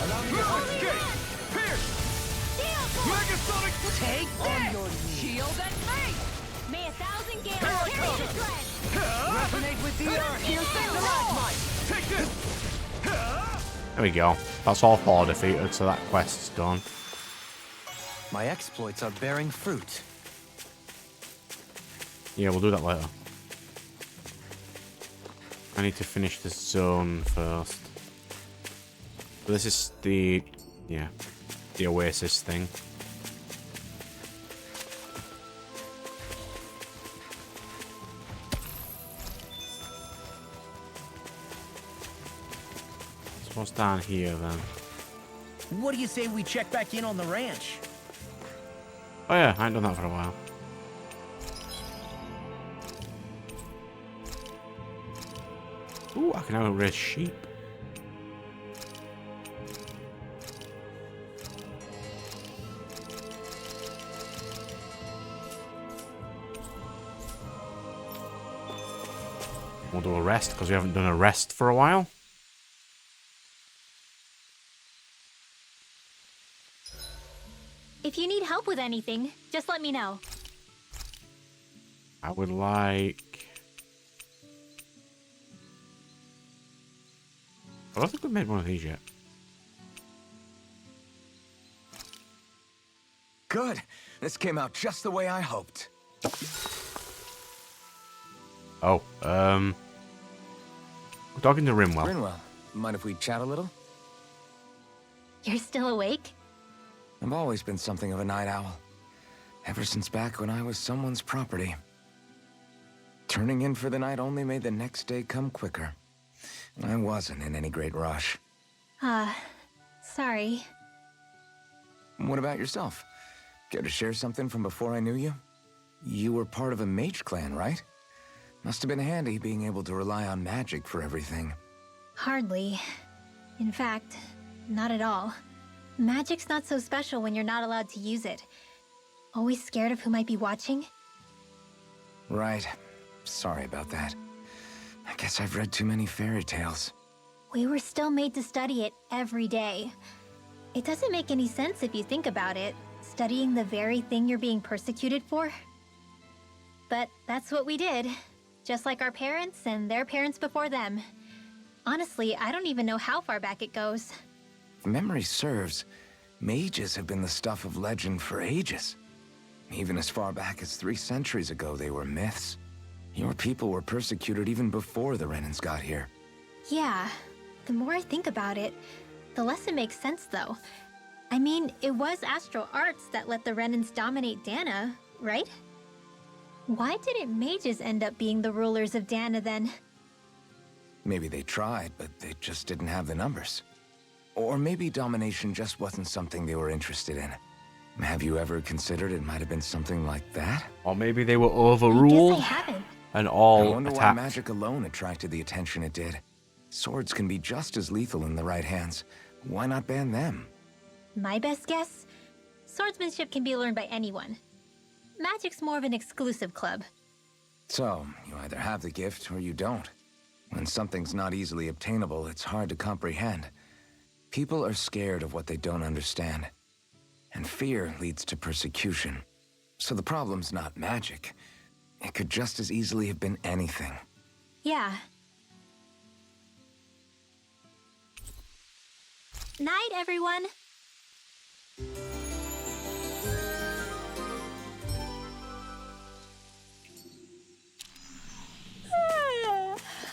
No escape! Pierce!
Steel force!
Megasonic!
Take on your knees.
Shield and face!
May 1,000 gales
Here I
carry
come.
the thread!
Resonate with the earth.
Take this!
There we go. That's all 4 defeated, so that quest's done.
My exploits are bearing fruit.
Yeah, we'll do that later. I need to finish this zone first. So this is the oasis thing. what's down here then?
What do you say we check back in on the ranch?
Oh yeah, I ain't done that for a while. Ooh, I can now raise sheep. We'll do a rest because we haven't done a rest for a while.
If you need help with anything, just let me know.
I would like... I don't think we've made one of these yet.
Good. This came out just the way I hoped.
Oh, we're talking to Rimwell.
Rinwell, mind if we chat a little?
You're still awake?
I've always been something of a night owl. Ever since back when I was someone's property. Turning in for the night only made the next day come quicker. I wasn't in any great rush.
Sorry.
What about yourself? Care to share something from before I knew you? You were part of a mage clan, right? Must have been handy being able to rely on magic for everything.
Hardly. In fact, not at all. Magic's not so special when you're not allowed to use it. Always scared of who might be watching?
Right. Sorry about that. I guess I've read too many fairy tales.
We were still made to study it every day. It doesn't make any sense if you think about it, studying the very thing you're being persecuted for. But that's what we did. Just like our parents and their parents before them. Honestly, I don't even know how far back it goes.
If memory serves, mages have been the stuff of legend for ages. Even as far back as 3 centuries ago, they were myths. Your people were persecuted even before the Renans got here.
Yeah, the more I think about it, the less it makes sense though. I mean, it was astral arts that let the Renans dominate Dana, right? Why didn't mages end up being the rulers of Dana then?
Maybe they tried, but they just didn't have the numbers. Or maybe domination just wasn't something they were interested in. Have you ever considered it might have been something like that?
Or maybe they were
I
overruled
guess I haven't.
and
I
all
wonder why
attacked.
magic alone attracted the attention it did. Swords can be just as lethal in the right hands. Why not ban them?
My best guess? Swordsmanship can be learned by anyone. Magic's more of an exclusive club.
So, you either have the gift or you don't. When something's not easily obtainable, it's hard to comprehend. People are scared of what they don't understand. And fear leads to persecution. So the problem's not magic. It could just as easily have been anything.
Yeah. Night, everyone!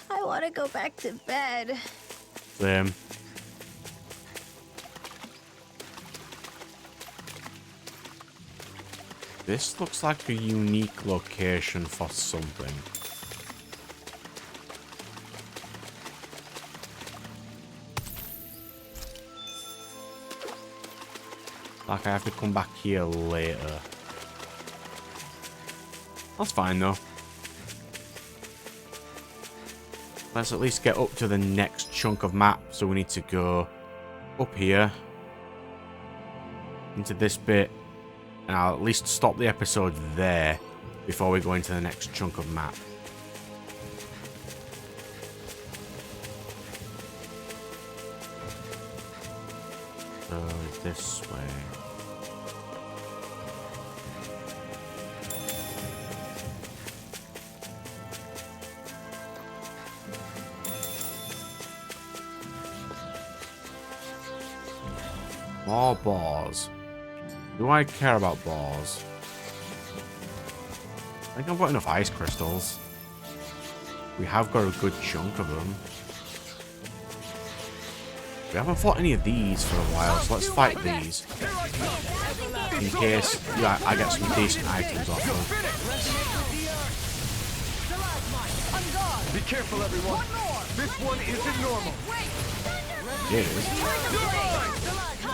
I want to go back to bed.
Same. This looks like a unique location for something. Like I have to come back here later. That's fine though. Let's at least get up to the next chunk of map. So we need to go up here into this bit, and I'll at least stop the episode there before we go into the next chunk of map. So this way. More bars. Do I care about bars? I think I've got enough ice crystals. We have got a good chunk of them. We haven't fought any of these for a while, so let's fight these. In case I get some decent items off them.
Be careful, everyone.
One more!
This one isn't normal.
Wait!
Yeah, it is.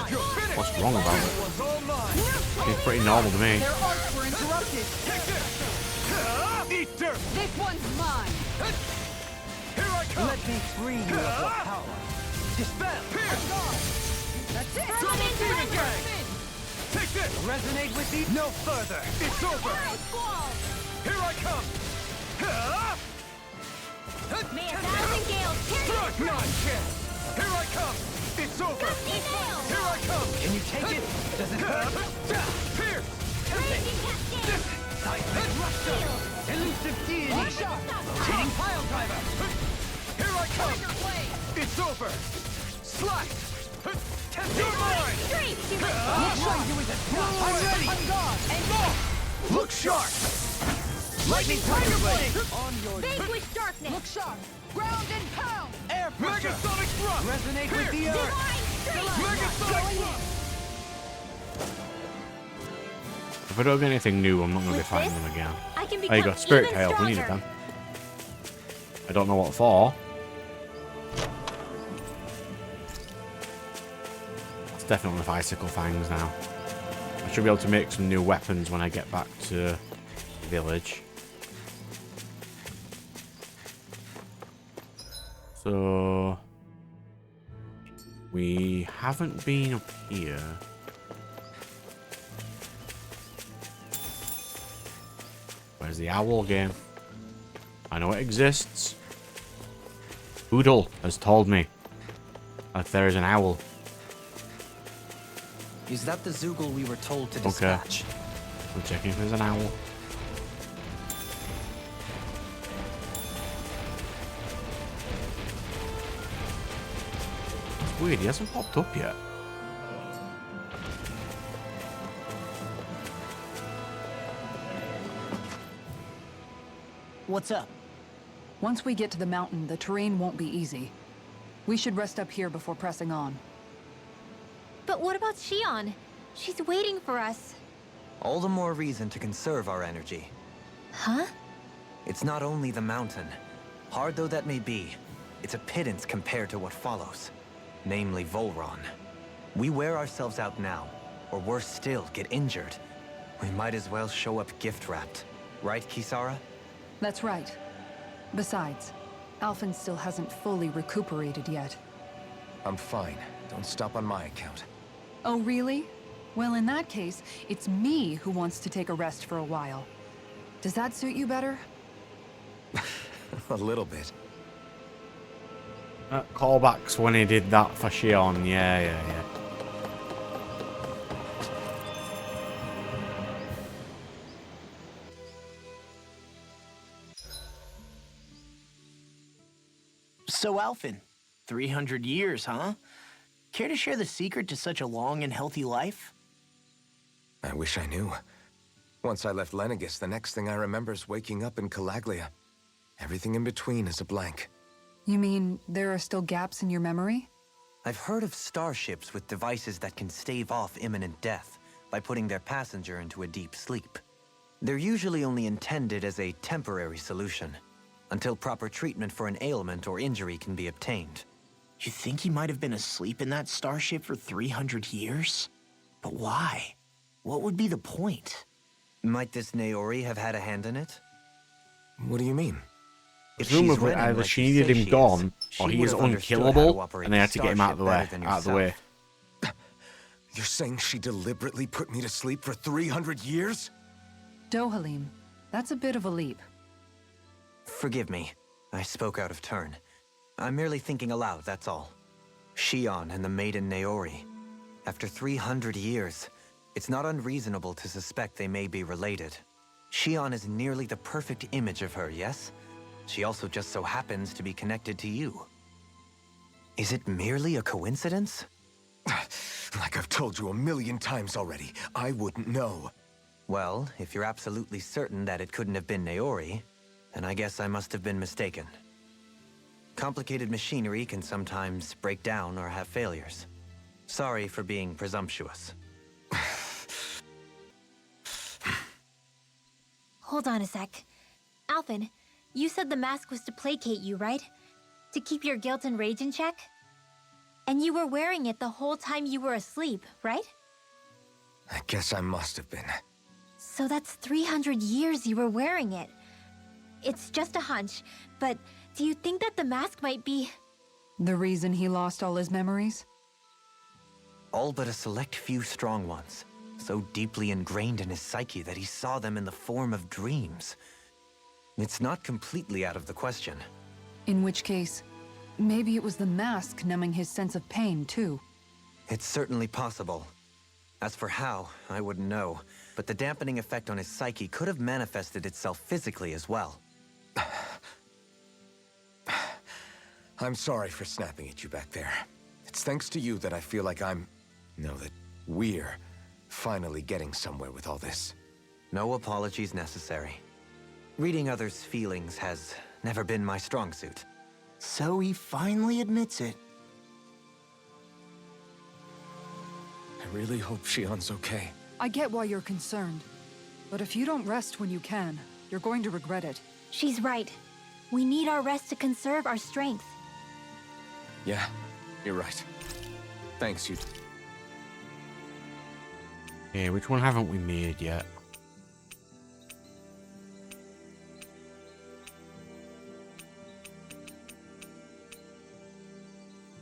You're finished.
What's wrong about it?
One's all mine.
It's pretty normal to me.
Their arcs were interrupted.
Take this. Eat dirt.
This one's mine.
Here I come.
Let me free you of your power. Dispel.
Pierce.
That's it!
Double demon gang. Take this.
Resonate with me no further.
It's over. Here I come.
May a thousand gales tear you
Strike not chance. Here I come. It's over.
nails!
Here I come.
Can you take it? Does it hurt?
Pierce.
Raging cascade!
Seismic rupture. Elusive deity. Cheating pile driver.
Here I come. It's over. Slice. You're mine.
Straight to my
Show you with a snap. I'm ready. On guard. And
Look sharp.
lightning tiger blade. On your
vanquish darkness!
Look sharp! Ground and pound!
air pressure.
Megasonic thrust.
Resonate with the earth.
Divine strength!
Megasonic thrust.
If I don't get anything new, I'm not going to be
With
fighting
this,
them again.
I can
There you
become
go, Spirit
even
Tail. We needed
stronger.
them. I don't know what for. It's definitely with icicle fangs now. I should be able to make some new weapons when I get back to the village. So we haven't been up here. Where's the owl game? I know it exists. Oodle has told me that there is an owl.
Is that the Zoogle we were told to
Okay.
dispatch?
I'm checking if there's an owl. It's weird, he hasn't popped up yet.
What's up?
Once we get to the mountain, the terrain won't be easy. We should rest up here before pressing on.
But what about Zeion? She's waiting for us.
All the more reason to conserve our energy.
Huh?
It's not only the mountain. Hard though that may be, it's a pittance compared to what follows. Namely Volron. We wear ourselves out now, or worse still, get injured. We might as well show up gift-wrapped. Right, Kisara?
That's right. Besides, Alphen still hasn't fully recuperated yet.
I'm fine. Don't stop on my account.
Oh, really? Well, in that case, it's me who wants to take a rest for a while. Does that suit you better?
A little bit.
Callbacks when he did that for Zeion. Yeah.
So, Alphen, 300 years, huh? Care to share the secret to such a long and healthy life?
I wish I knew. Once I left Lenegis, the next thing I remember is waking up in Calaglia. Everything in between is a blank.
You mean there are still gaps in your memory?
I've heard of starships with devices that can stave off imminent death by putting their passenger into a deep sleep. They're usually only intended as a temporary solution, until proper treatment for an ailment or injury can be obtained.
You think he might have been asleep in that starship for 300 years? But why? What would be the point?
Might this Naori have had a hand in it?
What do you mean?
If
Presumably,
she's running
either
like
she
you
needed
say
him
she
gone,
she
or he
would
is
have understood how to
unkillable,
operate
and they had to get him out of the way.
starship better than yourself.
You're saying she deliberately put me to sleep for 300 years?
Dohalim, that's a bit of a leap.
Forgive me. I spoke out of turn. I'm merely thinking aloud, that's all. Zeion and the maiden Naori. After 300 years, it's not unreasonable to suspect they may be related. Zeion is nearly the perfect image of her, yes? She also just so happens to be connected to you. Is it merely a coincidence?
Like I've told you 1,000,000 times already, I wouldn't know.
Well, if you're absolutely certain that it couldn't have been Naori, then I guess I must have been mistaken. Complicated machinery can sometimes break down or have failures. Sorry for being presumptuous.
Hold on a sec. Alphen, You said the mask was to placate you, right? To keep your guilt and rage in check? And you were wearing it the whole time you were asleep, right?
I guess I must have been.
So that's 300 years you were wearing it. It's just a hunch, but do you think that the mask might be...
The reason he lost all his memories?
All but a select few strong ones, so deeply ingrained in his psyche that he saw them in the form of dreams. It's not completely out of the question.
In which case, maybe it was the mask numbing his sense of pain, too.
It's certainly possible. As for how, I wouldn't know, but the dampening effect on his psyche could have manifested itself physically as well.
I'm sorry for snapping at you back there. It's thanks to you that I feel like that we're finally getting somewhere with all this.
No apologies necessary. Reading others' feelings has never been my strong suit.
So he finally admits it.
I really hope Shion's okay.
I get why you're concerned. But if you don't rest when you can, you're going to regret it.
She's right. We need our rest to conserve our strength.
Yeah, you're right. Thanks, you.
Yeah, which one haven't we made yet?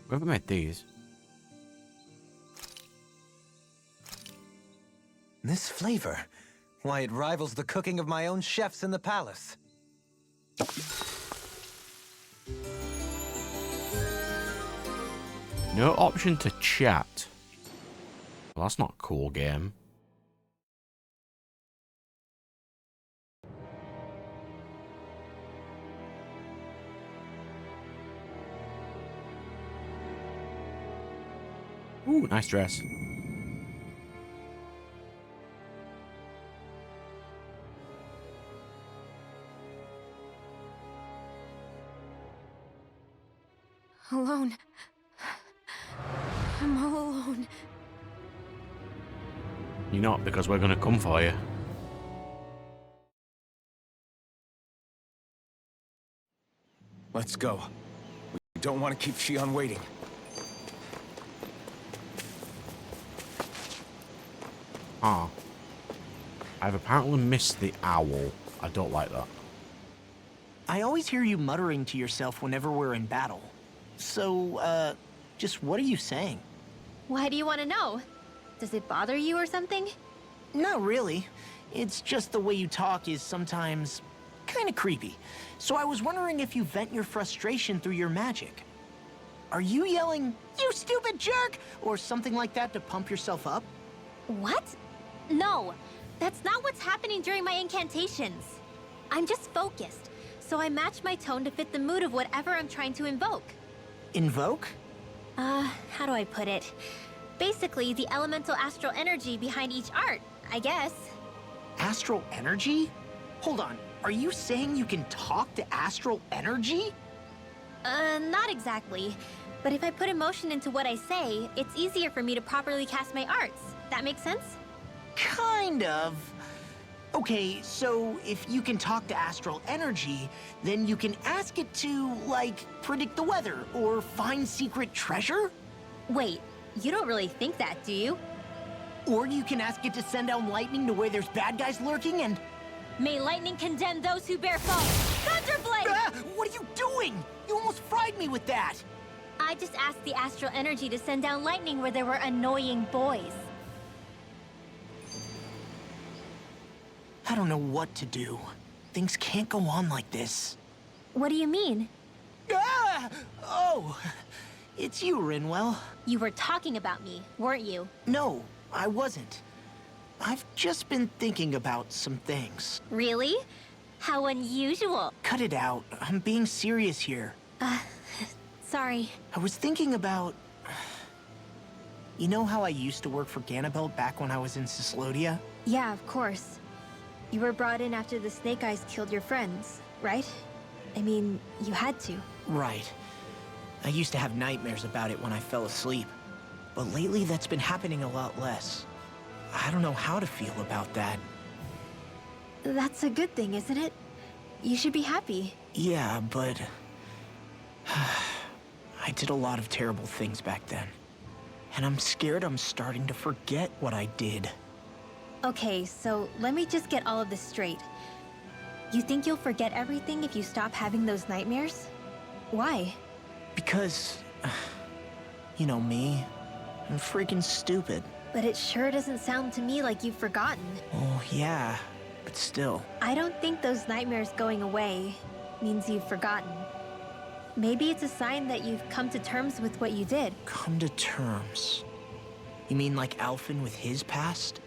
We haven't made these.
This flavor, why, it rivals the cooking of my own chefs in the palace.
No option to chat. Well, that's not a cool game. Ooh, nice dress.
Alone. I'm all alone.
You're not, because we're gonna come for you.
Let's go. We don't want to keep Shion waiting.
Ah. I've apparently missed the owl. I don't like that.
I always hear you muttering to yourself whenever we're in battle. So, just what are you saying?
Why do you want to know? Does it bother you or something?
Not really. It's just the way you talk is sometimes kind of creepy. So I was wondering if you vent your frustration through your magic. Are you yelling, "You stupid jerk," or something like that to pump yourself up?
What? No, that's not what's happening during my incantations. I'm just focused, so I match my tone to fit the mood of whatever I'm trying to invoke.
Invoke?
How do I put it? Basically, the elemental astral energy behind each art, I guess.
Astral energy? Hold on, are you saying you can talk to astral energy?
Not exactly. But if I put emotion into what I say, it's easier for me to properly cast my arts. That makes sense?
Kind of. Okay, so if you can talk to astral energy, then you can ask it to, like, predict the weather or find secret treasure?
Wait, you don't really think that, do you?
Or you can ask it to send down lightning to where there's bad guys lurking and...
May lightning condemn those who bear false! Thunderblade!
Ah, what are you doing? You almost fried me with that!
I just asked the astral energy to send down lightning where there were annoying boys.
I don't know what to do. Things can't go on like this.
What do you mean?
Ah! Oh, it's you, Rinwell.
You were talking about me, weren't you?
No, I wasn't. I've just been thinking about some things.
Really? How unusual.
Cut it out. I'm being serious here.
Sorry.
I was thinking about... You know how I used to work for Ganabelt back when I was in Cyslodia?
Yeah, of course. You were brought in after the Snake Eyes killed your friends, right? I mean, you had to.
Right. I used to have nightmares about it when I fell asleep. But lately that's been happening a lot less. I don't know how to feel about that.
That's a good thing, isn't it? You should be happy.
Yeah, but... I did a lot of terrible things back then. And I'm scared I'm starting to forget what I did.
Okay, so let me just get all of this straight. You think you'll forget everything if you stop having those nightmares? Why?
Because... you know me. I'm freaking stupid.
But it sure doesn't sound to me like you've forgotten.
Oh, yeah. But still.
I don't think those nightmares going away means you've forgotten. Maybe it's a sign that you've come to terms with what you did.
Come to terms? You mean like Alphen with his past?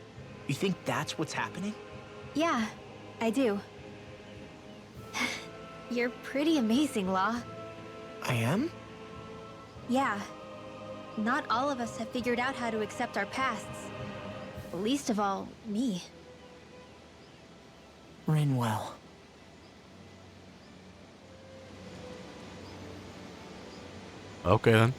You think that's what's happening?
Yeah, I do. You're pretty amazing, Law.
I am?
Yeah. Not all of us have figured out how to accept our pasts. Least of all, me.
Rinwell.
Okay, then.